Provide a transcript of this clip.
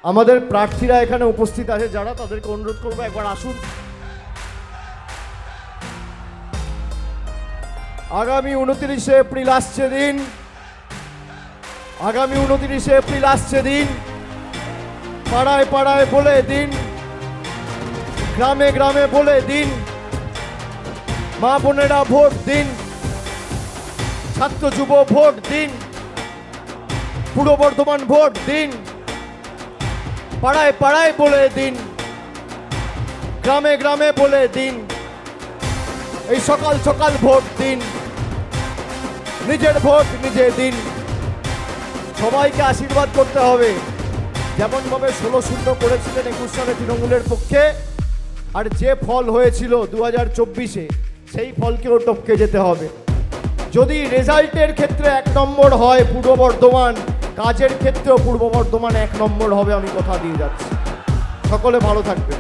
আমাদের প্রার্থীরা এখানে উপস্থিত আছে যারা, তাদেরকে অনুরোধ করবো একবার আসুন। আগামী 29শে এপ্রিল আসছে দিন, আগামী 29শে এপ্রিল আসছে দিন, পাড়ায় পাড়ায় বলে দিন, গ্রামে গ্রামে বলে দিন, মা বোনেরা ভোট দিন, ছাত্র যুব ভোট দিন, পূর্ব বর্ধমান ভোট দিন, পাড়ায় পাড়ায় বলে দিন, গ্রামে গ্রামে বলে দিন, এই সকাল সকাল ভোট দিন, নিজের ভোট নিজে দিন। সবাইকে আশীর্বাদ করতে হবে, যেমনভাবে 16-0 করেছিলেন 21 সালে তৃণমূলের পক্ষে, আর যে ফল হয়েছিল 2024-এ সেই ফলকেও টপকে যেতে হবে। যদি রেজাল্টের ক্ষেত্রে 1 নম্বর হয় পূর্ব বর্ধমান, কাজের ক্ষেত্রেও পূর্ব বর্ধমান 1 নম্বর হবে, আমি কথা দিয়ে যাচ্ছি। সকলে ভালো থাকবেন।